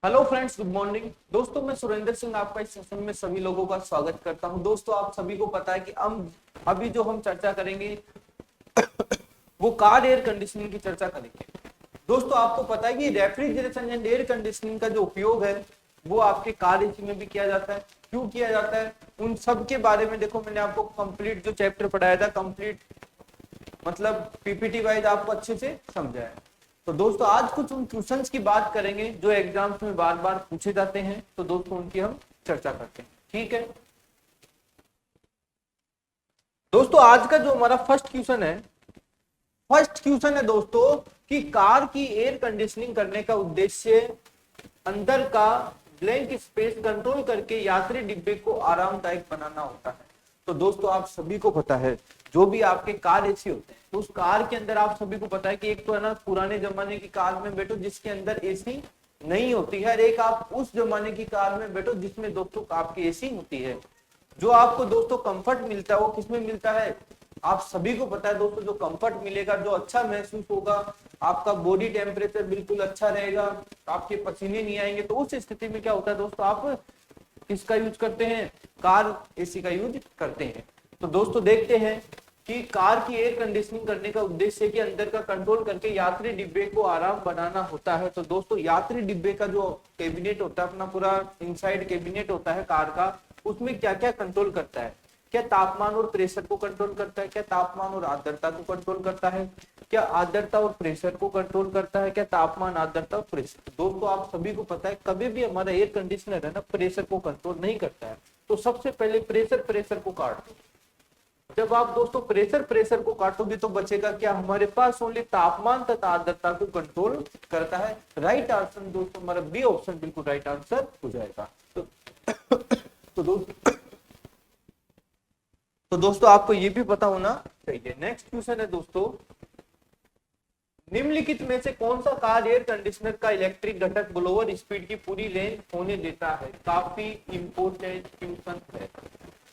Hello friends, good morning. दोस्तों, मैं सुरेंद्र सिंह आपका इस सेशन में सभी लोगों का स्वागत करता हूं। दोस्तों, आप सभी को पता है कि हम अभी जो हम चर्चा करेंगे वो कार एयर कंडीशनिंग की चर्चा करेंगे। दोस्तों, आपको पता है कि रेफ्रिजरेशन एंड एयर कंडीशनिंग का जो उपयोग है वो आपके कार एसी में भी किया जाता है। क्यों किया जाता है उन सब के बारे में देखो, मैंने आपको कंप्लीट जो चैप्टर पढ़ाया था, कंप्लीट मतलब पीपीटी वाइज आपको अच्छे से समझाया है। तो दोस्तों, आज कुछ उन क्वेश्चंस की बात करेंगे जो एग्जाम्स में बार बार पूछे जाते हैं। तो दोस्तों, उनकी हम चर्चा करते हैं, ठीक है। दोस्तों, आज का जो हमारा फर्स्ट क्वेश्चन है दोस्तों कि कार की एयर कंडीशनिंग करने का उद्देश्य अंदर का ब्लैंक स्पेस कंट्रोल करके यात्री डिब्बे को आरामदायक बनाना होता है। तो दोस्तों, आप सभी को पता है जो भी आपके कार एसी होते हैं तो उस कार के अंदर आप सभी को पता है कि एक तो है ना पुराने जमाने की कार में बैठो जिसके अंदर एसी नहीं होती है, और एक आप उस जमाने की कार में बैठो जिसमें दोस्तों आपकी एसी होती है। जो आपको दोस्तों कंफर्ट मिलता है वो किसमें मिलता है? आप सभी को पता है दोस्तों, जो कंफर्ट मिलेगा, जो अच्छा महसूस होगा, आपका बॉडी टेम्परेचर बिल्कुल अच्छा रहेगा, आपके पसीने नहीं आएंगे। तो उस स्थिति में क्या होता है दोस्तों, आप किसका यूज करते हैं? कार एसी का यूज करते हैं। तो दोस्तों, देखते हैं कि कार की एयर कंडीशनिंग करने का उद्देश्य कि अंदर का कंट्रोल करके यात्री डिब्बे को आराम बनाना होता है। तो दोस्तों, यात्री डिब्बे का जो कैबिनेट होता है, अपना पूरा इनसाइड कैबिनेट होता है कार का, उसमें क्या क्या कंट्रोल करता है? क्या तापमान और प्रेशर को कंट्रोल करता है? क्या तापमान और आर्द्रता को कंट्रोल करता है? क्या आर्द्रता और प्रेशर को कंट्रोल करता है? क्या तापमान, आर्द्रता और प्रेशर? दोस्तों, आप सभी को पता है कभी भी हमारा एयर कंडीशनर है ना प्रेशर को कंट्रोल नहीं करता है। तो सबसे पहले प्रेशर को काट दो। जब आप दोस्तों प्रेशर को काटोगे तो बचेगा क्या? हमारे पास ओनली तापमान तथा आर्द्रता को कंट्रोल करता है। राइट आंसर दोस्तों हमारा बी ऑप्शन बिल्कुल राइट आंसर हो जाएगा। तो दोस्तों आपको ये भी पता होना चाहिए। नेक्स्ट क्वेश्चन है दोस्तों, निम्नलिखित में से कौन सा कार एयर कंडीशनर का इलेक्ट्रिक घटक ब्लोअर स्पीड की पूरी लेंथ होने देता है? काफी इंपोर्टेंट क्वेश्चन है।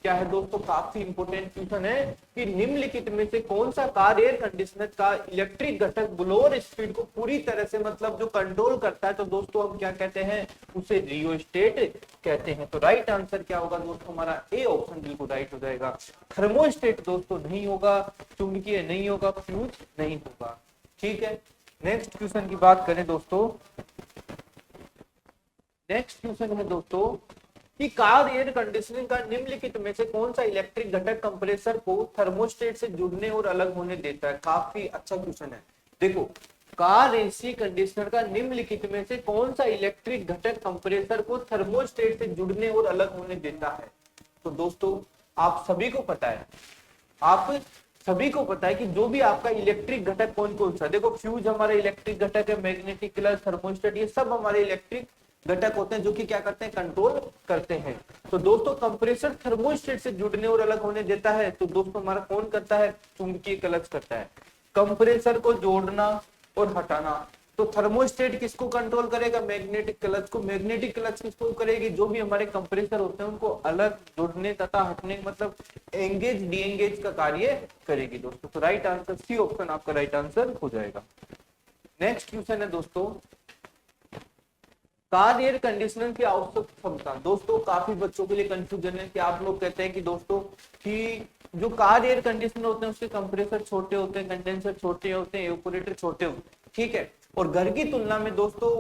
क्या है दोस्तों? काफी इंपोर्टेंट क्वेश्चन है कि निम्नलिखित में से कौन सा कार एयर कंडीशनर का इलेक्ट्रिक घटक ब्लोअर स्पीड को पूरी तरह से मतलब जो कंट्रोल करता है। तो दोस्तों हम क्या कहते हैं? उसे रियोस्टेट कहते हैं। तो राइट आंसर क्या होगा दोस्तों? हमारा ए ऑप्शन बिल्कुल राइट हो जाएगा। थर्मोस्टेट दोस्तों नहीं होगा, चुंबकीय नहीं होगा, फ्यूज नहीं होगा, ठीक है। नेक्स्ट क्वेश्चन की बात करें दोस्तों, नेक्स्ट क्वेश्चन है दोस्तों कि कार एयर कंडीशनिंग का निम्नलिखित में से कौन सा इलेक्ट्रिक घटक कंप्रेसर को थर्मोस्टेट से जुड़ने और अलग होने देता है? काफी अच्छा क्वेश्चन है। देखो, कार एसी कंडीशनर का निम्नलिखित में से कौन सा इलेक्ट्रिक घटक कंप्रेसर को थर्मोस्टेट से जुड़ने और अलग होने देता है? तो दोस्तों, आप सभी को पता है, आप सभी को पता है कि जो भी आपका इलेक्ट्रिक घटक कौन कौन सा, देखो फ्यूज हमारा इलेक्ट्रिक घटक है, मैग्नेटिक क्लच, थर्मोस्टेट, ये सब हमारे इलेक्ट्रिक घटक होते हैं जो कि क्या करते हैं? कंट्रोल करते हैं। तो दोस्तों, कंप्रेसर थर्मोस्टेट से जुड़ने और अलग होने देता है। तो दोस्तों हमारा कौन करता है? चुंबकीय क्लच करता है कंप्रेसर को जोड़ना और हटाना। तो थर्मोस्टेट किसको कंट्रोल करेगा? मैग्नेटिक क्लच को। मैग्नेटिक क्लच किसको करेगी? जो भी हमारे कंप्रेसर होते हैं उनको अलग जोड़ने तथा हटने मतलब एंगेज डी एंगेज का कार्य करेगी दोस्तों। तो राइट आंसर सी ऑप्शन आपका राइट आंसर हो जाएगा। नेक्स्ट क्वेश्चन है दोस्तों, कार एयर कंडीशनर की आवश्यक क्षमता। दोस्तों, काफी बच्चों के लिए कंफ्यूजन है कि आप लोग कहते हैं कि दोस्तों कि जो कार एयर कंडीशनर होते हैं उसके कंप्रेसर छोटे होते हैं, कंडेंसर छोटे होते हैं, एवापोरेटर छोटे होते हैं, ठीक है। और घर की तुलना में दोस्तों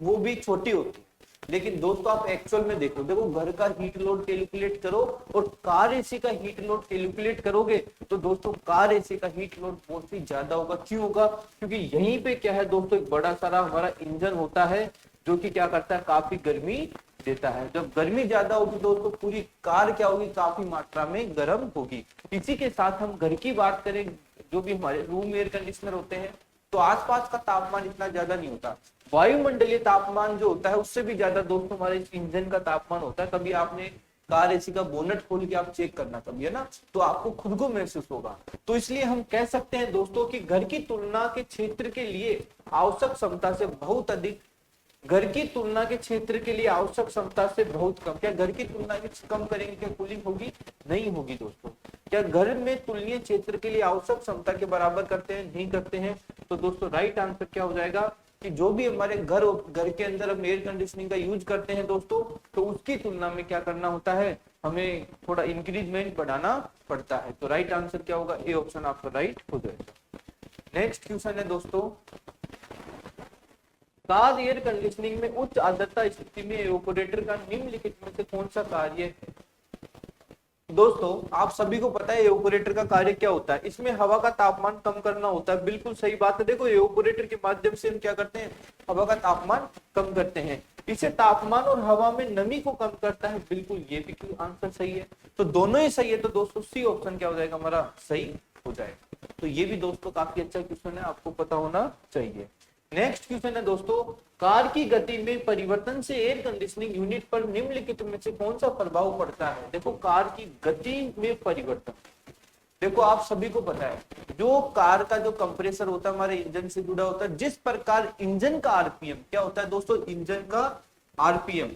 वो भी छोटी होती है। लेकिन दोस्तों आप एक्चुअल में देखो घर का हीट लोड कैलकुलेट करो और कार एसी का हीट लोड कैलकुलेट करोगे तो दोस्तों कार एसी का हीट लोड बहुत ही ज्यादा होगा। क्यों होगा? क्योंकि यहीं पे क्या है दोस्तों, एक बड़ा सारा हमारा इंजन होता है जो कि क्या करता है? काफी गर्मी देता है। जब गर्मी ज्यादा होगी दोस्तों पूरी कार क्या होगी? काफी मात्रा में गर्म होगी। इसी के साथ हम घर की बात करें, जो भी हमारे रूम एयर कंडीशनर होते हैं तो आसपास का तापमान इतना ज्यादा नहीं होता। वायुमंडलीय तापमान जो होता है उससे भी ज्यादा दोस्तों हमारे इस इंजन का तापमान होता है। कभी आपने कार एसी का बोनट खोल के आप चेक करना कभी, है ना, तो आपको खुद को महसूस होगा। तो इसलिए हम कह सकते हैं दोस्तों कि घर की तुलना के क्षेत्र के लिए आवश्यक क्षमता से बहुत अधिक, घर की तुलना के क्षेत्र के लिए आवश्यक क्षमता से बहुत कम। क्या घर की तुलना के कम करेंगे क्या कूलिंग होगी? नहीं होगी दोस्तों। क्या घर में तुलनीय क्षेत्र के लिए आवश्यक क्षमता के बराबर करते हैं? नहीं करते हैं। तो दोस्तों राइट आंसर क्या हो जाएगा? कि जो भी हमारे घर के अंदर हम एयर कंडीशनिंग का यूज करते हैं दोस्तों, तो उसकी तुलना में क्या करना होता है, हमें थोड़ा इंक्रीजमेंट बढ़ाना पड़ता है। तो राइट आंसर क्या होगा, ए ऑप्शन आपका राइट हो जाएगा। नेक्स्ट क्वेश्चन है दोस्तों, कार एयर कंडीशनिंग में उच्च आर्द्रता स्थिति में एवापोरेटर का निम्नलिखित में से कौन सा कार्य है। दोस्तों आप सभी को पता है एवापोरेटर का कार्य क्या होता है, इसमें हवा का तापमान कम करना होता है। बिल्कुल सही बात है। देखो एवापोरेटर के माध्यम से हम क्या करते हैं, हवा का तापमान कम करते हैं। इसे तापमान और हवा में नमी को कम करता है। बिल्कुल ये भी आंसर सही है। तो दोनों ही सही है। तो दोस्तों सी ऑप्शन क्या हो जाएगा हमारा, सही हो जाएगा। तो ये भी दोस्तों काफी अच्छा क्वेश्चन है, आपको पता होना चाहिए। नेक्स्ट क्वेश्चन है दोस्तों, कार की गति में परिवर्तन से एयर कंडीशनिंग यूनिट पर निम्नलिखित में से कौन सा प्रभाव पड़ता है। देखो कार की गति में परिवर्तन, देखो आप सभी को पता है जो कार का जो कंप्रेसर होता है हमारे इंजन से जुड़ा होता है, जिस प्रकार इंजन का आरपीएम क्या होता है दोस्तों, इंजन का आरपीएम,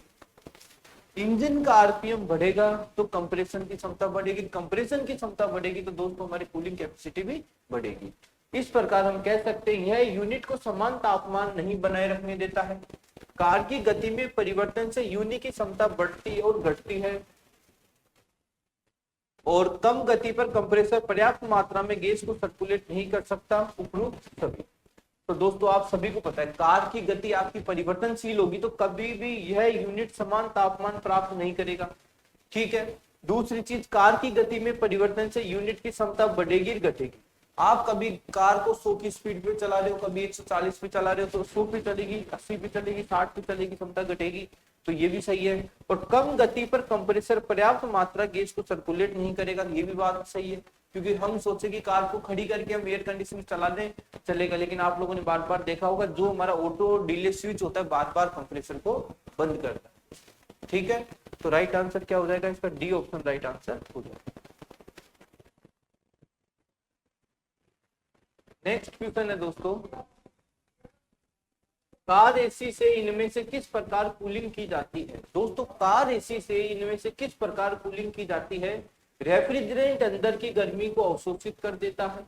इंजन का आरपीएम बढ़ेगा तो कंप्रेशन की क्षमता बढ़ेगी, कंप्रेशन की क्षमता बढ़ेगी तो दोस्तों हमारी कूलिंग कैपेसिटी भी बढ़ेगी। इस प्रकार हम कह सकते हैं यह यूनिट को समान तापमान नहीं बनाए रखने देता है। कार की गति में परिवर्तन से यूनिट की क्षमता बढ़ती है और घटती है, और कम गति पर कंप्रेसर पर्याप्त मात्रा में गैस को सर्कुलेट नहीं कर सकता। उपरोक्त सभी। तो दोस्तों आप सभी को पता है कार की गति आपकी परिवर्तनशील होगी तो कभी भी यह यूनिट समान तापमान प्राप्त नहीं करेगा। ठीक है। दूसरी चीज, कार की गति में परिवर्तन से यूनिट की क्षमता बढ़ेगी और घटेगी। आप कभी कार को 100 की स्पीड पे चला रहे हो, कभी 140 पे चला रहे हो, तो 100 पे चलेगी, 80 पे चलेगी, 60 पे चलेगी, क्षमता घटेगी। तो ये भी सही है। और कम गति पर कंप्रेसर पर्याप्त मात्रा गैस को सर्कुलेट नहीं करेगा, ये भी बात सही है। क्योंकि हम सोचे कि कार को खड़ी करके हम एयर कंडीशनिंग चला दें चलेगा, लेकिन आप लोगों ने बार बार देखा होगा जो हमारा ऑटो डिले स्विच होता है बार बार कंप्रेसर को बंद करता है। ठीक है। तो राइट आंसर क्या हो जाएगा इसका, डी ऑप्शन राइट आंसर हो जाएगा। नेक्स्ट क्वेश्चन है दोस्तों, कार एसी से इनमें से किस प्रकार कूलिंग की जाती है। दोस्तों कार एसी से इनमें से किस प्रकार कूलिंग की जाती है। रेफ्रिजरेंट अंदर की गर्मी को अवशोषित कर देता है,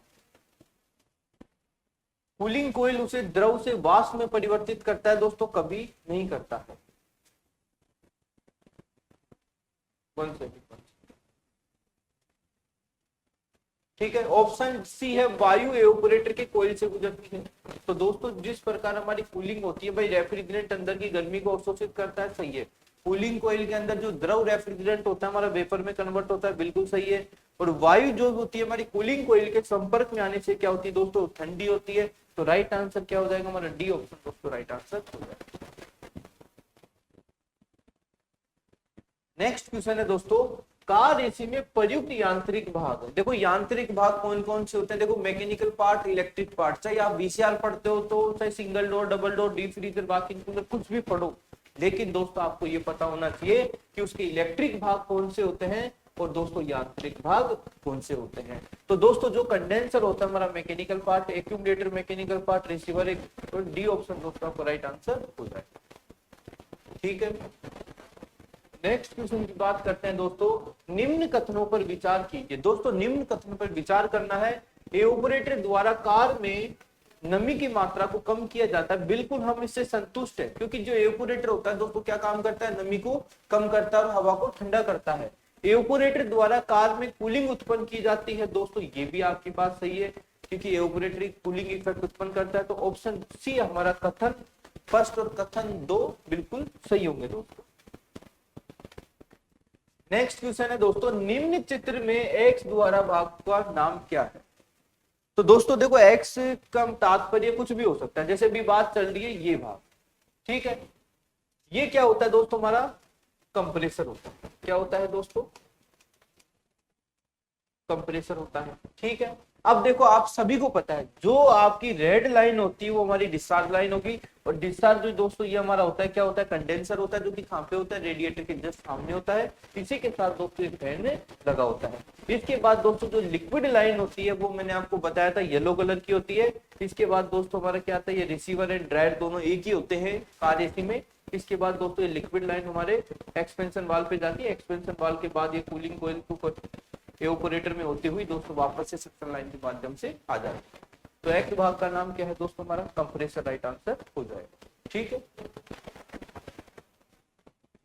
कूलिंग कोयल उसे द्रव से वाष्प में परिवर्तित करता है। दोस्तों कभी नहीं करता है। कौन से? ठीक है। ऑप्शन सी है, वायु एवापोरेटर के कोयल से गुजरती है। तो दोस्तों जिस प्रकार हमारी कूलिंग होती है भाई, रेफ्रिजरेंट अंदर की गर्मी को अवशोषित करता है, सही है। कूलिंग कोयल के अंदर जो द्रव रेफ्रिजरेंट होता है हमारा वेपर में कन्वर्ट होता है, बिल्कुल सही है। और वायु जो होती है हमारी कूलिंग कोयल के संपर्क में आने से क्या होती है दोस्तों, ठंडी होती है। तो राइट आंसर क्या हो जाएगा हमारा, डी ऑप्शन दोस्तों राइट आंसर हो जाएगा। नेक्स्ट क्वेश्चन है दोस्तों, कार एसी में प्रयुक्त यांत्रिक भाग। देखो यांत्रिक भाग कौन कौन से होते हैं, देखो मैकेनिकल पार्ट, इलेक्ट्रिक पार्ट, चाहे आप वीसीआर पढ़ते हो तो चाहे single door, double door, deep freezer, vacuum cooler, कुछ भी पढ़ो, लेकिन दोस्तों आपको ये पता होना चाहिए कि उसके इलेक्ट्रिक भाग कौन से होते हैं और दोस्तों यांत्रिक भाग कौन से होते हैं। तो दोस्तों जो कंडेंसर होता है हमारा mechanical part, accumulator mechanical part, receiver एक, तो डी ऑप्शन दोस्तों आपको राइट आंसर हो जाएगा। ठीक है। नेक्स्ट क्वेश्चन की बात करते हैं दोस्तों, निम्न कथनों पर विचार कीजिए। दोस्तों निम्न कथनों पर विचार करना है, एवापोरेटर द्वारा कार में नमी की मात्रा को कम किया जाता है। बिल्कुल हम इससे संतुष्ट है, क्योंकि जो एवापोरेटर होता है दोस्तों क्या काम करता है, नमी को कम करता है और हवा को ठंडा करता है। एवापोरेटर द्वारा कार में कूलिंग उत्पन्न की जाती है। दोस्तों ये भी आपकी बात सही है, क्योंकि एवापोरेटर कूलिंग इफेक्ट उत्पन्न करता है। तो ऑप्शन सी हमारा कथन फर्स्ट और कथन 2 बिल्कुल सही होंगे दोस्तों। नेक्स्ट क्वेश्चन है दोस्तों, निम्न चित्र में एक्स द्वारा भाग का नाम क्या है। तो दोस्तों देखो एक्स का तात्पर्य कुछ भी हो सकता है, जैसे भी बात चल रही है ये भाग, ठीक है। ये क्या होता है दोस्तों, हमारा कंप्रेसर होता है। क्या होता है दोस्तों, कंप्रेसर होता है। ठीक है। अब देखो आप सभी को पता है जो आपकी रेड लाइन होती है वो हमारी डिस्चार्ज लाइन होगी, और डिस्चार्ज जो दोस्तों ये हमारा होता है क्या होता है, कंडेंसर होता है, जो कि कहां पे होता है, रेडिएटर के जस्ट सामने होता है। इसी के साथ दोस्तों एक फैन लगा होता है। इसके बाद दोस्तों जो लिक्विड लाइन होती है वो मैंने आपको बताया था येलो कलर की होती है। इसके बाद दोस्तों हमारा क्या आता है, ये रिसीवर एंड ड्रायर दोनों एक ही होते हैं कार एसी में। इसके बाद दोस्तों ये लिक्विड लाइन हमारे एक्सपेंशन वाल्व पे जाती है। एक्सपेंशन वाल्व के बाद ये कूलिंग कोयल को एवापोरेटर में होती हुई दोस्तों वापस से सक्शन लाइन के माध्यम से आ जाती है। तो एक्स भाग का नाम क्या है दोस्तों, हमारा कंप्रेसर राइट आंसर हो जाएगा। ठीक है,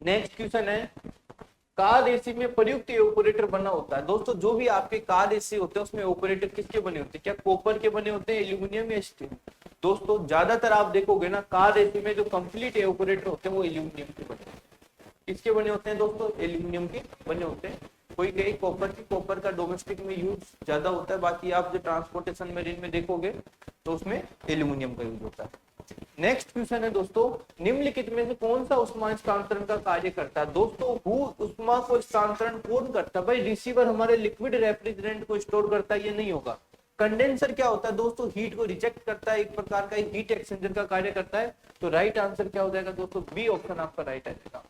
नेक्स्ट क्वेश्चन है, कार एसी में प्रयुक्त एवापोरेटर बना होता है। दोस्तों जो भी आपके कार एसी होते हैं उसमें एवापोरेटर किसके बने होते हैं, क्या कॉपर के बने होते हैं, एल्यूमिनियम या स्टील। दोस्तों ज्यादातर आप देखोगे ना कार एसी में जो कंप्लीट एवापोरेटर होते हैं वो एल्यूमिनियम के बने होते हैं। किसके बने होते हैं दोस्तों, एल्यूमिनियम के बने होते हैं। कोई कहीं कॉपर की, कॉपर का डोमेस्टिक में यूज ज्यादा होता है, बाकी आप जो ट्रांसपोर्टेशन मरीन में देखोगे तो उसमें एल्यूमिनियम का यूज होता है। नेक्स्ट क्वेश्चन है दोस्तों, निम्नलिखित में से कौन सा उष्मा स्थानांतरण का कार्य करता है। दोस्तों उष्मा को स्थानांतरण कौन करता है, भाई रिसीवर हमारे लिक्विड रेफ्रिजरेंट को स्टोर करता है, ये नहीं होगा। कंडेंसर क्या होता है दोस्तों, हीट को रिजेक्ट करता है, एक प्रकार का हीट एक्सचेंजर का कार्य करता है। तो राइट आंसर क्या हो जाएगा दोस्तों, बी ऑप्शन आपका राइट आएगा।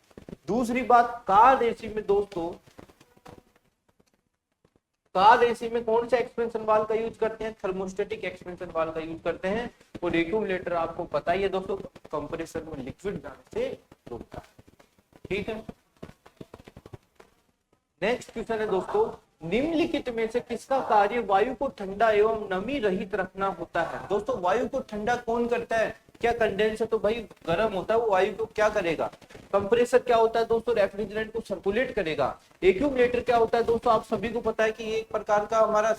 दूसरी बात, कार एसी में दोस्तों, कार एसी में कौन सा एक्सपेंशन वाल्व का यूज करते हैं, थर्मोस्टेटिक एक्सपेंशन वाल्व का यूज करते हैं। और एक्यूमुलेटर आपको पता ही है दोस्तों, कंप्रेसर में लिक्विड जाने से रोकता है। ठीक है, नेक्स्ट क्वेश्चन है दोस्तों, निम्नलिखित में से किसका कार्य वायु को ठंडा एवं नमी रहित रखना होता है। दोस्तों वायु को ठंडा कौन करता है, क्या कंडेंसर तो भाई गर्म होता है, वो वायु को क्या करेगा। कंप्रेसर क्या होता है दोस्तों, रेफ्रिजरेंट को सर्कुलेट करेगा। एक्यूमुलेटर क्या होता है दोस्तों, आप सभी को पता है कि ये एक प्रकार का हमारा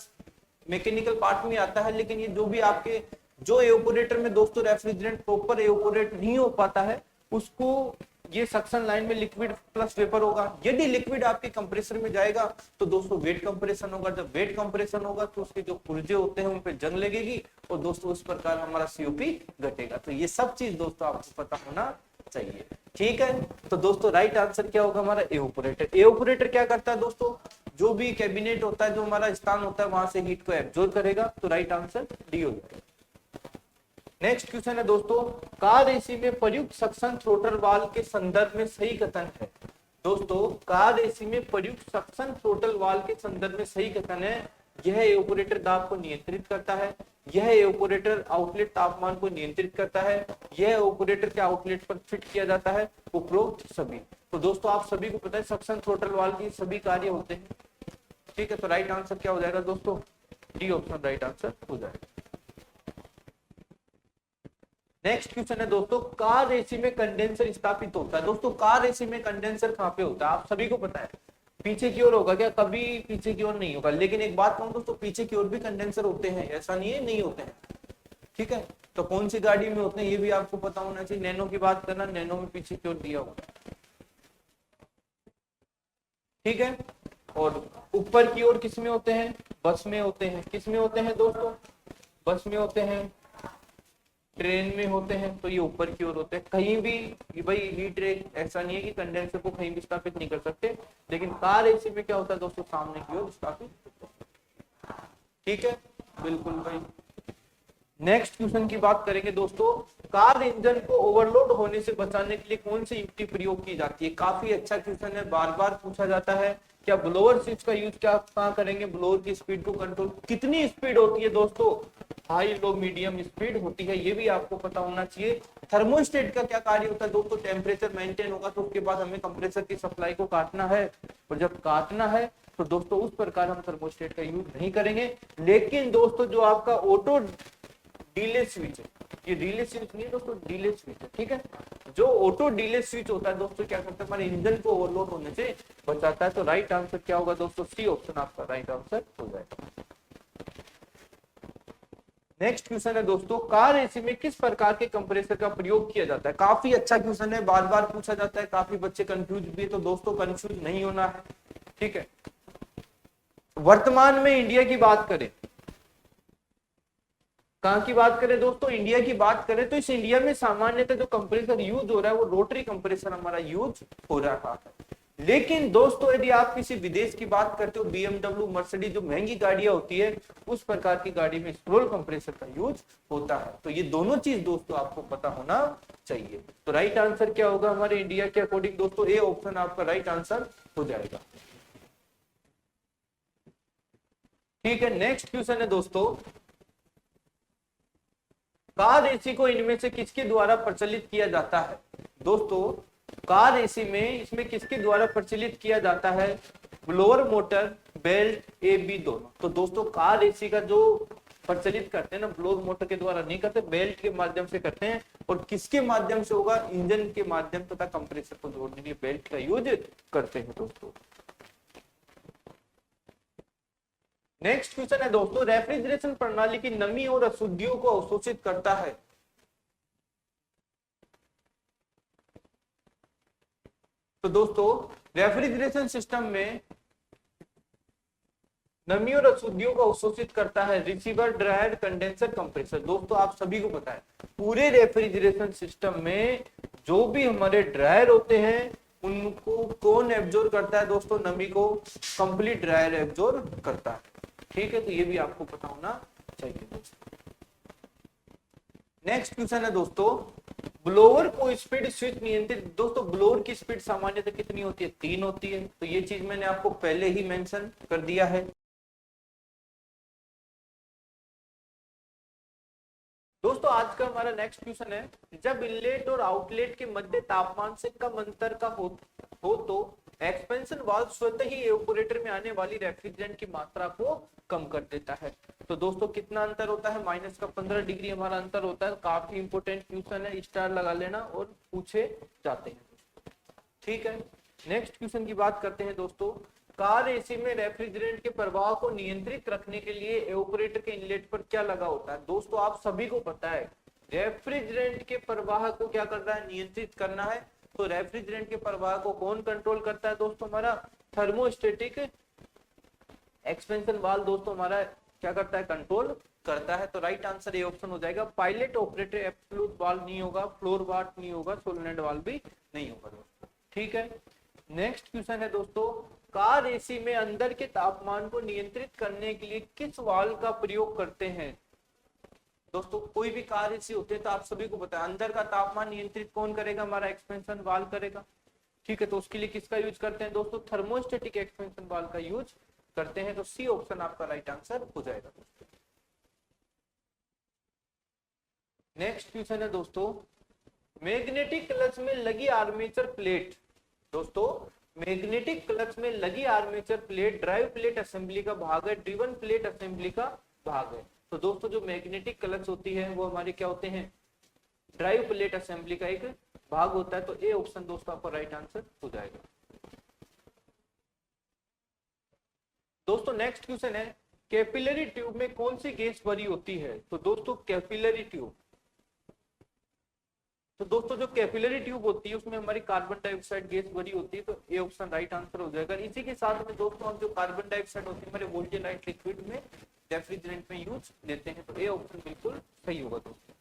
मैकेनिकल पार्ट में आता है, लेकिन ये जो भी आपके जो एवापोरेटर में दोस्तों रेफ्रिजरेंट प्रॉपर एवापोरेट नहीं हो पाता है, उसको ये सक्शन लाइन में लिक्विड प्लस वेपर होगा। यदि लिक्विड आपके कंप्रेसर में जाएगा तो दोस्तों वेट कंप्रेशन होगा। जब वेट कंप्रेशन होगा तो उसके जो पुर्जे होते हैं उन पे जंग लगेगी और दोस्तों उस प्रकार हमारा सीओपी घटेगा। तो ये सब चीज दोस्तों आपको पता होना चाहिए। ठीक है, तो दोस्तों राइट आंसर क्या होगा हमारा, एवापोरेटर। एवापोरेटर क्या करता है दोस्तों, जो भी कैबिनेट होता है, जो हमारा स्थान होता है, वहां से हीट को एब्जॉर्ब करेगा। तो राइट आंसर डी हो जाएगा। नेक्स्ट क्वेश्चन है दोस्तों, कार एसी में प्रयुक्त सक्शन थ्रोटल वाल्व के संदर्भ में सही कथन है। दोस्तों कार एसी में प्रयुक्त सक्शन थ्रोटल वाल्व के संदर्भ में सही कथन है, यह एवापोरेटर दाब को नियंत्रित करता है, यह एवापोरेटर आउटलेट तापमान को नियंत्रित करता है, यह एवापोरेटर के आउटलेट पर फिट किया जाता है, उपरोक्त सभी। तो दोस्तों आप सभी को पता है सक्शन थ्रोटल वाल्व के सभी कार्य होते हैं। ठीक है, तो राइट आंसर क्या हो जाएगा दोस्तों, डी ऑप्शन राइट आंसर हो जाएगा। नेक्स्ट क्वेश्चन है दोस्तों, कार एसी में कंडेंसर स्थापित होता है। दोस्तों कार एसी में कंडेंसर कहाँ पे होता है, आप सभी को पता है, पीछे की ओर होगा क्या, कभी पीछे की ओर नहीं होगा। लेकिन एक बात कहूं दोस्तों, पीछे की ओर भी कंडेंसर होते हैं, ऐसा नहीं है नहीं होते हैं। ठीक है, तो कौन सी गाड़ी में होते हैं ये भी आपको पता होना चाहिए। नैनो की बात करना, नैनो में पीछे की ओर दिया होगा। ठीक है, और ऊपर की ओर किस में होते हैं, बस में होते हैं। किस में होते हैं दोस्तों, बस में होते हैं, ट्रेन में होते हैं। तो ये ऊपर की ओर होते हैं। कहीं भी भाई हीट रे ऐसा नहीं है कि कंडेंसर को कहीं भी स्थापित नहीं कर सकते, लेकिन कार एसी में क्या होता है दोस्तों, सामने की ओर स्थापित होता है। ठीक है, बिल्कुल भाई। नेक्स्ट क्वेश्चन की बात करेंगे दोस्तों, कार इंजन को ओवरलोड होने से बचाने के लिए कौन सी युक्ति प्रयोग की जाती है। काफी अच्छा क्वेश्चन है, बार बार पूछा जाता है। क्या ब्लोअर स्विच का यूज क्या कहाँ करेंगे, ब्लोअर की स्पीड को कंट्रोल, कितनी स्पीड होती है दोस्तों, हाई लो मीडियम स्पीड होती है, ये भी आपको पता होना चाहिए। थर्मोस्टेट का क्या कार्य होता है दोस्तों, टेम्परेचर मेंटेन होगा तो उसके बाद हमें कंप्रेसर की सप्लाई को काटना है, और जब काटना है तो दोस्तों उस प्रकार हम थर्मोस्टेट का यूज नहीं करेंगे। लेकिन दोस्तों जो आपका ऑटो डीले स्विच है, ये डीले स्विच नहीं है दोस्तों, डीले स्विच है। ठीक है, जो ऑटो डीले स्विच होता है दोस्तों क्या करता है, हमारे इंजन को ओवरलोड होने से बचाता है। तो राइट आंसर क्या होगा दोस्तों, सी ऑप्शन आपका राइट आंसर हो जाएगा। नेक्स्ट क्वेश्चन है दोस्तों, कार एसी में किस प्रकार के कंप्रेसर का प्रयोग किया जाता है। काफी अच्छा क्वेश्चन है, बार बार पूछा जाता है, काफी बच्चे कंफ्यूज भी है, तो दोस्तों कंफ्यूज नहीं होना है। ठीक है, वर्तमान में इंडिया की बात करें, कहां की बात करें दोस्तों, इंडिया की बात करें, तो इस इंडिया में सामान्यतः जो कंप्रेसर यूज हो रहा है वो रोटरी कंप्रेसर हमारा यूज हो रहा है। लेकिन दोस्तों यदि आप किसी विदेश की बात करते हो, BMW, मर्सिडीज जो महंगी गाड़ियां होती है, उस प्रकार की गाड़ी में स्क्रोल कंप्रेसर का यूज होता है। तो ये दोनों चीज दोस्तों आपको पता होना चाहिए। तो राइट आंसर क्या होगा हमारे इंडिया के अकॉर्डिंग दोस्तों, ए ऑप्शन आपका राइट आंसर हो जाएगा। ठीक है, नेक्स्ट क्वेश्चन है दोस्तों, कार एसी को इनमें से किसके द्वारा प्रचलित किया जाता है। दोस्तों कार एसी में इसमें किसके द्वारा प्रचलित किया जाता है, ब्लोअर मोटर, बेल्ट, AB दोनों। तो दोस्तों कार एसी का जो प्रचलित करते हैं ना, ब्लोअर मोटर के द्वारा नहीं करते, बेल्ट के माध्यम से करते हैं। और किसके माध्यम से होगा? इंजन के माध्यम तथा कंप्रेसर को जोड़ने के लिए बेल्ट का यूज करते हैं दोस्तों। नेक्स्ट क्वेश्चन है दोस्तों, रेफ्रिजरेशन प्रणाली की नमी और अशुद्धियों को अवशोषित करता है। तो दोस्तों रेफ्रिजरेशन सिस्टम में नमी और अशुद्धियों को अवशोषित करता है रिसीवर, ड्रायर, कंडेंसर, कंप्रेसर। दोस्तों आप सभी को पता है पूरे रेफ्रिजरेशन सिस्टम में जो भी हमारे ड्रायर होते हैं उनको कौन एब्जॉर्ब करता है दोस्तों? नमी को कंप्लीट ड्रायर एब्जॉर्ब करता है। ठीक है, तो ये भी आपको पता होना चाहिए दोस्तों। नेक्स्ट क्वेश्चन है दोस्तों, ब्लोअर को स्पीड स्विच नियंत्रित। दोस्तों ब्लोअर की स्पीड सामान्यतः कितनी होती है? 3 होती है। तो ये चीज मैंने आपको पहले ही मेंशन कर दिया है। दोस्तों आज का हमारा नेक्स्ट क्वेश्चन है, जब इनलेट और आउटलेट के मध्य तापमान से कम अंतर का हो तो एक्सपेंशन वाल्व स्वतः ही एवापोरेटर में आने वाली रेफ्रिजरेंट की मात्रा को कम कर देता है। तो दोस्तों कितना अंतर होता है? माइनस का 15 डिग्री हमारा अंतर होता है। काफी इंपोर्टेंट क्वेश्चन है, स्टार लगा लेना और पूछे जाते हैं। ठीक है, नेक्स्ट क्वेश्चन की बात करते हैं दोस्तों, कार एसी में रेफ्रिजरेंट के प्रवाह को नियंत्रित रखने के लिए एवापोरेटर के इनलेट पर क्या लगा होता है? दोस्तों आप सभी को पता है रेफ्रिजरेंट के प्रवाह को क्या करना है? नियंत्रित करना है। तो रेफ्रिजरेंट के प्रवाह को कौन कंट्रोल करता है दोस्तों? हमारा थर्मोस्टेटिक एक्सपेंशन वाल्व दोस्तों हमारा क्या करता है? कंट्रोल करता है। तो राइट आंसर ये ऑप्शन हो जाएगा। पायलट ऑपरेटेड एब्सोल्यूट वाल्व नहीं होगा, फ्लोर वाल्व नहीं होगा, सोलेनोइड वाल्व भी नहीं होगा दोस्तों। ठीक है, नेक्स्ट क्वेश्चन है दोस्तों, कार एसी में अंदर के तापमान को नियंत्रित करने के लिए किस वाल्व का प्रयोग करते हैं? दोस्तों कोई भी कार एसी होते हैं तो आप सभी को पता है अंदर का तापमान नियंत्रित कौन करेगा? हमारा एक्सपेंशन वाल्व करेगा। ठीक है, तो उसके लिए किसका यूज करते हैं दोस्तों? थर्मोस्टेटिक एक्सपेंशन वाल्व का यूज करते हैं। तो सी ऑप्शन आपका राइट आंसर हो जाएगा दोस्तों। नेक्स्ट क्वेश्चन है दोस्तों, मैग्नेटिक क्लच में लगी आर्मेचर प्लेट। दोस्तों मैग्नेटिक क्लच में लगी armature plate drive plate assembly का भाग है, ड्रिवन प्लेट असेंबली का भाग है। तो दोस्तों जो मैग्नेटिक क्लच होती है वो हमारे क्या होते हैं? ड्राइव प्लेट असेंबली का एक भाग होता है। तो ए ऑप्शन दोस्तों आपका राइट आंसर हो जाएगा। दोस्तों नेक्स्ट क्वेश्चन है, कैपिलरी ट्यूब में कौन सी गैस भरी होती है? तो दोस्तों कैपिलरी ट्यूब, तो दोस्तों जो कैपिलरी ट्यूब होती है उसमें हमारी कार्बन डाइऑक्साइड गैस भरी होती है। तो ए ऑप्शन राइट आंसर हो जाएगा। इसी के साथ में दोस्तों हम जो कार्बन डाइऑक्साइड होती है हमारे वोल्टेनाइट लिक्विड में रेफ्रिजरेंट में यूज लेते हैं। तो ए ऑप्शन बिल्कुल सही होगा दोस्तों।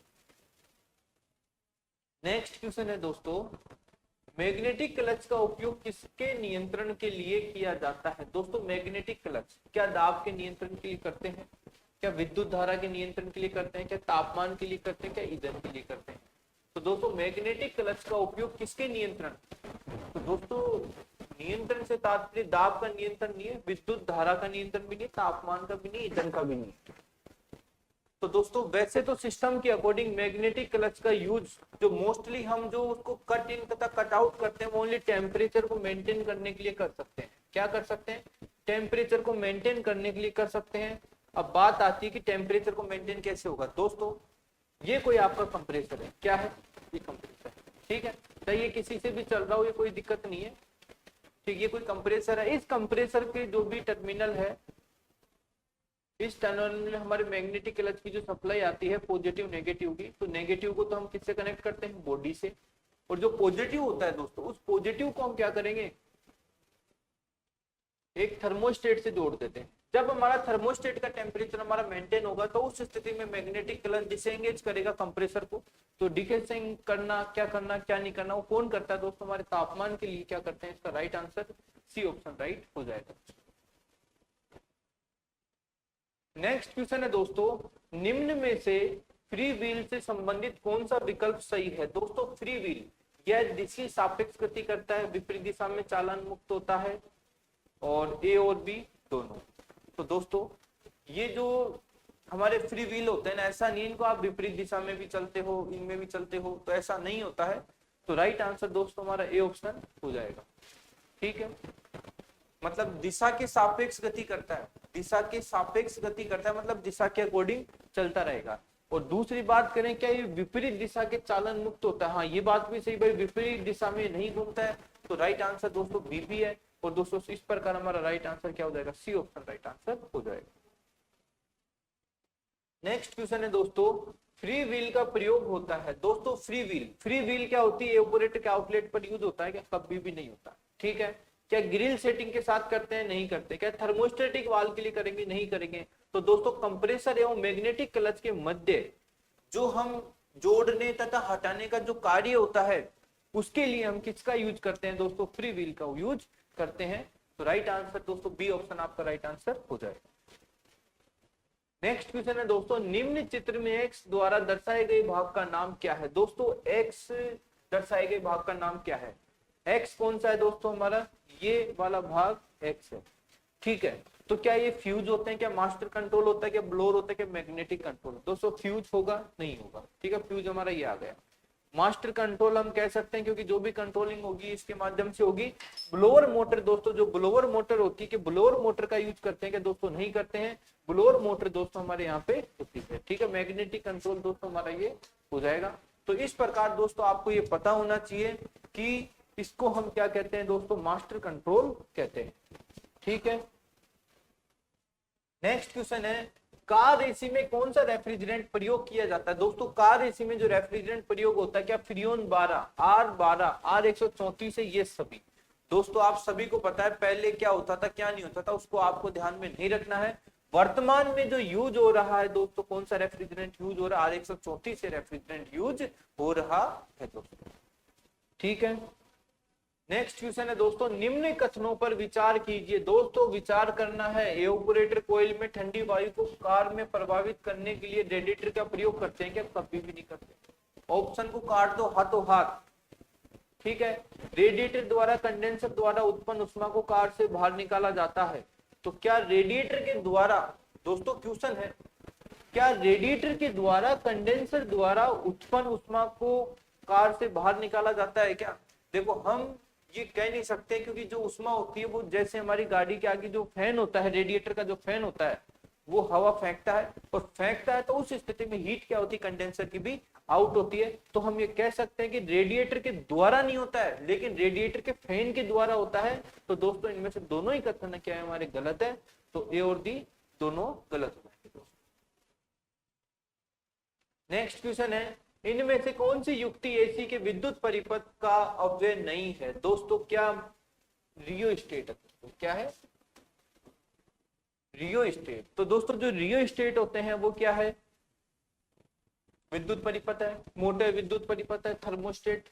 नेक्स्ट क्वेश्चन है दोस्तों, मैग्नेटिक क्लच का उपयोग किसके नियंत्रण के लिए किया जाता है? दोस्तों मैग्नेटिक क्लच क्या दाब के नियंत्रण के लिए करते हैं? क्या विद्युत धारा के नियंत्रण के लिए करते हैं? क्या तापमान के लिए करते हैं? क्या ईंधन के लिए करते हैं? तो दोस्तों मैग्नेटिक क्लच का उपयोग किसके नियंत्रण? तो दोस्तों नियंत्रण से तात्पर्य दाब का नियंत्रण नहीं है, विद्युत धारा का नियंत्रण भी नहीं, तापमान का भी नहीं, ईंधन का भी नहीं। तो दोस्तों वैसे तो सिस्टम के अकॉर्डिंग मैग्नेटिक क्लच का यूज जो मोस्टली हम जो उसको कट इन तथा कट आउट करते हैं वो ओनली टेम्परेचर को मेंटेन करने के लिए कर सकते हैं। क्या कर सकते हैं? टेम्परेचर को मेंटेन करने के लिए कर सकते हैं। अब बात आती है कि टेम्परेचर को मेंटेन कैसे होगा? दोस्तों ये कोई आपका कंप्रेसर है, क्या है? ये कंप्रेसर है। ठीक है, तो ये किसी से भी चल रहा हो ये कोई दिक्कत नहीं है। ठीक, ये कोई कंप्रेसर है। इस कंप्रेसर के जो भी टर्मिनल है, इस टर्मिनल में हमारे मैग्नेटिक क्लच की जो सप्लाई आती है पॉजिटिव नेगेटिव की, तो नेगेटिव को तो हम किससे कनेक्ट करते हैं? बॉडी से। और जो पॉजिटिव होता है दोस्तों उस पॉजिटिव को हम क्या करेंगे? एक थर्मोस्टेट से जोड़ देते हैं। जब हमारा थर्मोस्टेट का टेम्परेचर हमारा मेंटेन होगा तो उस स्थिति में मैग्नेटिक क्लच डिसएंगेज करेगा कंप्रेसर को। तो डिसएंगेज करना क्या नहीं करना वो कौन करता है दोस्तों? हमारे तापमान के लिए क्या करते हैं? इसका right answer C option right हो जाएगा। नेक्स्ट क्वेश्चन है दोस्तों, निम्न में से फ्री व्हील से संबंधित कौन सा विकल्प सही है? दोस्तों फ्री व्हील यह दिशा सापेक्ष गति करता है, विपरीत दिशा में चालन मुक्त होता है, और ए और बी दोनों। तो दोस्तों ये जो हमारे फ्री व्हील होते हैं ना, ऐसा नहीं इनको आप विपरीत दिशा में भी चलते हो, इनमें भी चलते हो, तो ऐसा नहीं होता है। तो राइट आंसर दोस्तों हमारा ए ऑप्शन हो जाएगा। ठीक है, मतलब दिशा के सापेक्ष गति करता है। दिशा के सापेक्ष गति करता है, मतलब दिशा के अकॉर्डिंग चलता रहेगा। और दूसरी बात करें, क्या ये विपरीत दिशा के चालन मुक्त होता है? हाँ, ये बात भी सही भाई, विपरीत दिशा में नहीं घूमता है। तो राइट आंसर दोस्तों बी भी है। और दोस्तों इस प्रकार हमारा राइट आंसर क्या हो जाएगा? सी ऑप्शन राइट आंसर हो जाएगा। नेक्स्ट क्वेश्चन है दोस्तों, फ्री व्हील का प्रयोग होता है। दोस्तों फ्री व्हील क्या होती है? ऑपरेटर के आउटलेट पर यूज होता है क्या? कभी भी नहीं होता। ठीक है। क्या ग्रिल सेटिंग के साथ करते हैं? नहीं करते। क्या थर्मोस्टेटिक वाल्व के लिए करेंगे? नहीं करेंगे। तो दोस्तों कंप्रेसर एवं मैग्नेटिक क्लच के मध्य जो हम जोड़ने तथा हटाने का जो कार्य होता है, उसके लिए हम किसका यूज करते हैं दोस्तों? फ्री व्हील का यूज करते हैं। तो राइट आंसर दोस्तों बी ऑप्शन आपका राइट आंसर हो जाएगा। नेक्स्ट क्वेश्चन है दोस्तों, निम्न चित्र में एक्स द्वारा दर्शाए गए भाग का नाम क्या है? दोस्तों एक्स दर्शाए गए भाग का नाम क्या है? एक्स कौन सा है दोस्तों? हमारा ये वाला भाग एक्स है। ठीक है। तो क्या ये फ्यूज होते हैं? क्या मास्टर कंट्रोल होता है? क्या ब्लोअर होता है? क्या मैग्नेटिक कंट्रोल? दोस्तों फ्यूज होगा? नहीं होगा। ठीक है, फ्यूज हमारा ये आ गया। मास्टर कंट्रोल हम कह सकते हैं क्योंकि जो भी कंट्रोलिंग होगी इसके माध्यम से होगी। ब्लोअर मोटर दोस्तों, जो ब्लोअर मोटर होती है, कि ब्लोअर मोटर का यूज करते हैं क्या दोस्तों? नहीं करते हैं। ब्लोअर मोटर दोस्तों हमारे यहाँ पे होती है। ठीक है, मैग्नेटिक कंट्रोल दोस्तों हमारा ये हो जाएगा। तो इस प्रकार दोस्तों आपको ये पता होना चाहिए कि इसको हम क्या कहते हैं दोस्तों? मास्टर कंट्रोल कहते हैं। ठीक है। नेक्स्ट क्वेश्चन है, कार एसी में कौन सा रेफ्रिजरेंट प्रयोग किया जाता है? दोस्तों कार एसी में जो रेफ्रिजरेंट प्रयोग होता है, क्या फ्रियोन 12, R12, R134 है, ये सभी। दोस्तों आप सभी को पता है पहले क्या होता था क्या नहीं होता था, उसको आपको ध्यान में नहीं रखना है। वर्तमान में जो यूज हो रहा है दोस्तों, कौन सा रेफ्रिजरेंट यूज हो रहा है? R134 से रेफ्रिजरेंट यूज हो रहा है दोस्तों। ठीक है। नेक्स्ट क्वेश्चन है दोस्तों, निम्न कथनों पर विचार कीजिए। दोस्तों विचार करना है, एवापोरेटर कोयल में ठंडी वायु को कार में प्रभावित करने के लिए रेडिएटर का प्रयोग करते हैं क्या? कभी भी नहीं करते। ऑप्शन को काट दो हाथों हाथ। ठीक है। रेडिएटर द्वारा, कंडेंसर द्वारा उत्पन्न उष्मा को कार से बाहर निकाला जाता है। तो क्या रेडिएटर के द्वारा, दोस्तों क्वेश्चन है, क्या रेडिएटर के द्वारा, कंडेंसर द्वारा उत्पन्न उष्मा को कार से बाहर निकाला जाता है क्या? देखो हम ये कह नहीं सकते, क्योंकि जो उष्मा होती है वो जैसे हमारी गाड़ी के आगे जो फैन होता है, रेडिएटर का जो फैन होता है, वो हवा फेंकता है, और फेंकता है तो उस स्थिति में हीट क्या होती है? कंडेंसर की भी आउट होती है। तो हम ये कह सकते हैं कि रेडिएटर के द्वारा नहीं होता है, लेकिन रेडिएटर के फैन के द्वारा होता है। तो दोस्तों इनमें से दोनों ही कथन क्या है हमारे? गलत है। तो ए और डी दोनों गलत हो जाएंगे। नेक्स्ट क्वेश्चन है, इनमें से कौन सी युक्ति एसी के विद्युत परिपथ का अव्यय नहीं है? दोस्तों क्या? रियोस्टेट। क्या है? रियोस्टेट। तो दोस्तों जो रियोस्टेट होते हैं वो क्या है? विद्युत परिपथ है, मोटे विद्युत परिपथ है, थर्मोस्टेट।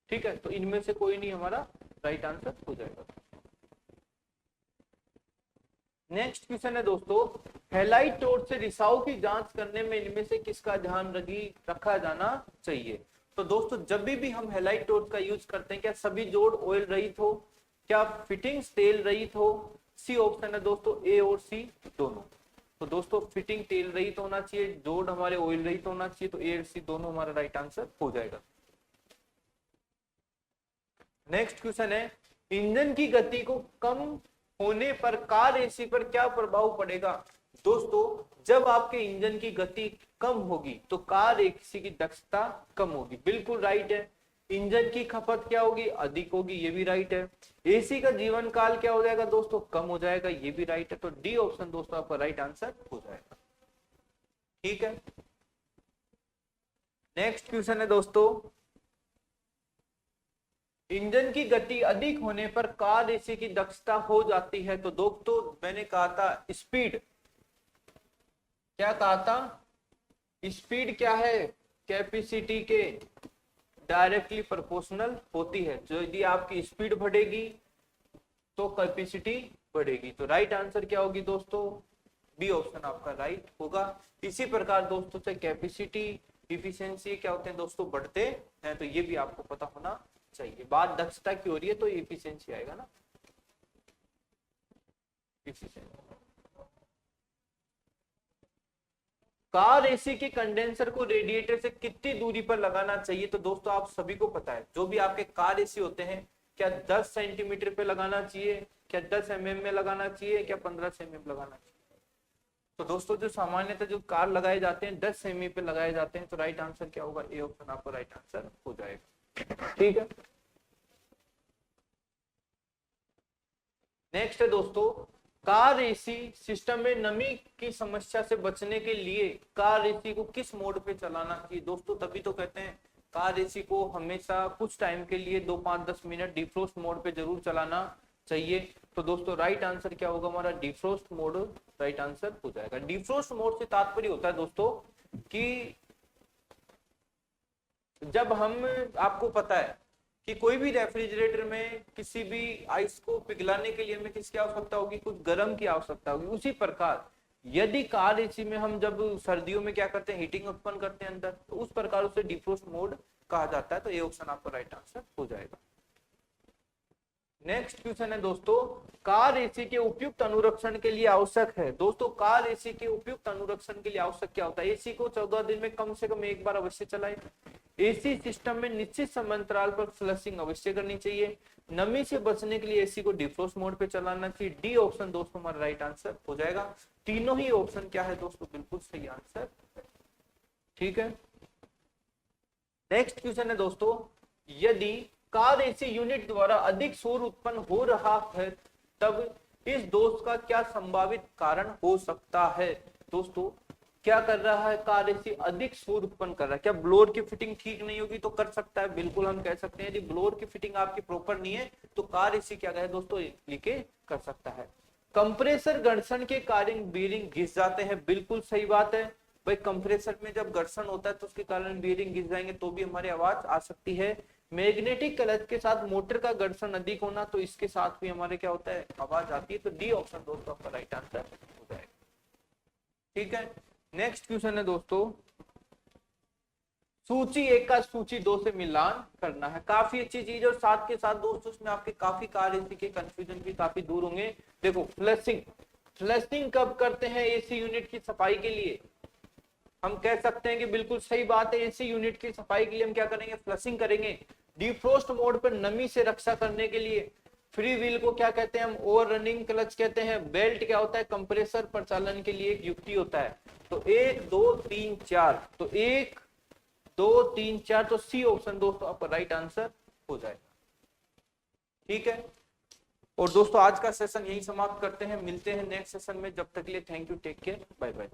ठीक है। तो इनमें से कोई नहीं हमारा राइट आंसर हो जाएगा। नेक्स्ट क्वेश्चन है दोस्तों, हेलाइट टॉर्च से रिसाव की जांच करने में इनमें से किसका ध्यान रखा जाना चाहिए? तो दोस्तों जब भी हम हेलाइट टॉर्च का यूज करते हैं, क्या सभी जोड़ ऑयल रहित हो? क्या फिटिंग्स तेल रहित हो? सी ऑप्शन है दोस्तों, ए और सी दोनों। तो दोस्तों फिटिंग तेल रहित होना चाहिए, जोड़ हमारे ऑयल रहित होना चाहिए। तो ए और सी दोनों हमारा राइट आंसर हो जाएगा। नेक्स्ट क्वेश्चन है, इंजन की गति को कम होने पर कार एसी पर क्या प्रभाव पड़ेगा? दोस्तों जब आपके इंजन की गति कम होगी तो कार एसी की दक्षता कम होगी। बिल्कुल राइट है। इंजन की खपत क्या होगी? अधिक होगी। ये भी राइट है। एसी का जीवन काल क्या हो जाएगा दोस्तों? कम हो जाएगा। ये भी राइट है। तो डी ऑप्शन दोस्तों आपका राइट आंसर हो जाएगा। ठीक है। नेक्स्ट क्वेश्चन है दोस्तों, इंजन की गति अधिक होने पर कार एसी की दक्षता हो जाती है। तो दोस्तों मैंने कहा था स्पीड, क्या कहा था? स्पीड क्या है? कैपेसिटी के डायरेक्टली प्रोपोर्शनल होती है। जो यदि आपकी स्पीड बढ़ेगी तो कैपेसिटी बढ़ेगी। तो राइट आंसर क्या होगी दोस्तों? बी ऑप्शन आपका राइट होगा। इसी प्रकार दोस्तों से कैपेसिटी, इफिशिएंसी क्या होते हैं दोस्तों? बढ़ते हैं। तो ये भी आपको पता होना चाहिए। बात दक्षता की हो रही है तो इफिशिएंसी आएगा ना, इफिशिएंसी। कार एसी के कंडेंसर को रेडिएटर से कितनी दूरी पर लगाना चाहिए? तो दोस्तों आप सभी को पता है, जो भी आपके कार एसी होते हैं, क्या 10 सेंटीमीटर पे लगाना चाहिए, क्या 10 mm में लगाना चाहिए, क्या 15 mm लगाना चाहिए? तो दोस्तों जो सामान्यतः जो कार लगाए जाते हैं 10 सेमी पे लगाए जाते हैं, तो राइट आंसर क्या होगा? ए ऑप्शन आपको राइट आंसर हो जाएगा। ठीक है, नेक्स्ट है दोस्तों, कार एसी सिस्टम में नमी की समस्या से बचने के लिए कार एसी को किस मोड पे चलाना चाहिए? दोस्तों तभी तो कहते हैं कार एसी को हमेशा कुछ टाइम के लिए 2, 5, 10 मिनट डिफ्रोस्ट मोड पे जरूर चलाना चाहिए। तो दोस्तों राइट आंसर क्या होगा हमारा? डिफ्रोस्ट मोड राइट आंसर हो जाएगा। डिफ्रोस्ट मोड से तात्पर्य होता है दोस्तों कि जब हम, आपको पता है कि कोई भी रेफ्रिजरेटर में किसी भी आइस को पिघलाने के लिए हमें किसकी आवश्यकता होगी? कुछ गर्म की आवश्यकता होगी। उसी प्रकार यदि कार एसी में हम जब सर्दियों में क्या करते हैं? हीटिंग उत्पन्न करते हैं अंदर, तो उस प्रकार उसे डिफ्रोस्ट मोड कहा जाता है। तो ये ऑप्शन आपका राइट आंसर हो जाएगा। नेक्स्ट क्वेश्चन है दोस्तों, कार एसी के उपयुक्त अनुरक्षण के लिए आवश्यक है। दोस्तों कार एसी के उपयुक्त अनुरक्षण के लिए आवश्यक क्या होता है? एसी को 14 दिन में कम से कम एक बार अवश्य चलाएं। एसी सिस्टम में निश्चित समयांतराल पर फ्लशिंग अवश्य करनी चाहिए। नमी से बचने के लिए एसी को डिफ्रोस्ट मोड पे चलाना चाहिए। डी ऑप्शन दोस्तों हमारा राइट आंसर हो जाएगा। तीनों ही ऑप्शन क्या है दोस्तों? बिल्कुल सही आंसर। ठीक है, नेक्स्ट क्वेश्चन है दोस्तों, यदि कार एसी यूनिट द्वारा अधिक शोर उत्पन्न हो रहा है तब इस दोष का क्या संभावित कारण हो सकता है? दोस्तों क्या कर रहा है? कार एसी अधिक शोर उत्पन्न कर रहा है। क्या ब्लोअर की फिटिंग ठीक नहीं होगी तो कर सकता है? बिल्कुल हम कह सकते हैं यदि ब्लोअर की फिटिंग आपकी प्रॉपर नहीं है तो कार एसी क्या है दोस्तों? लीकेज कर सकता है। कंप्रेसर घर्षण के कारण बीयरिंग घिस जाते हैं। बिल्कुल सही बात है भाई, कंप्रेसर में जब घर्षण होता है तो उसके कारण बीयरिंग घिस जाएंगे तो भी हमारी आवाज आ सकती है। मैग्नेटिक क्लच के साथ मोटर का घर्षण अधिक होना, तो इसके साथ भी हमारे क्या होता है? आवाज आती है। तो डी ऑप्शन दोस्तों आपका राइट आंसर हो जाएगा। ठीक है, नेक्स्ट क्वेश्चन है दोस्तों, सूची 1 का सूची 2 से मिलान करना है। काफी अच्छी चीज है और साथ के साथ दोस्तों इसमें आपके काफी कार एसी के कंफ्यूजन भी काफी दूर होंगे। देखो फ्लशिंग, फ्लशिंग कब करते हैं एसी यूनिट की सफाई के लिए? हम कह सकते हैं कि बिल्कुल सही बात है, एसी यूनिट की सफाई के लिए हम क्या करेंगे? फ्लशिंग करेंगे। डिफ्रोस्ट मोड पर नमी से रक्षा करने के लिए। फ्री व्हील को क्या कहते हैं हम? ओवर रनिंग क्लच कहते हैं। बेल्ट क्या होता है? कंप्रेसर प्रचालन के लिए एक युक्ति होता है। तो 1, 2, 3, 4, तो 1, 2, 3, 4, तो सी ऑप्शन दोस्तों आपका राइट आंसर हो जाएगा। ठीक है, और दोस्तों आज का सेशन यही समाप्त करते हैं। मिलते हैं नेक्स्ट सेशन में, जब तक के लिए thank you, take care, bye bye.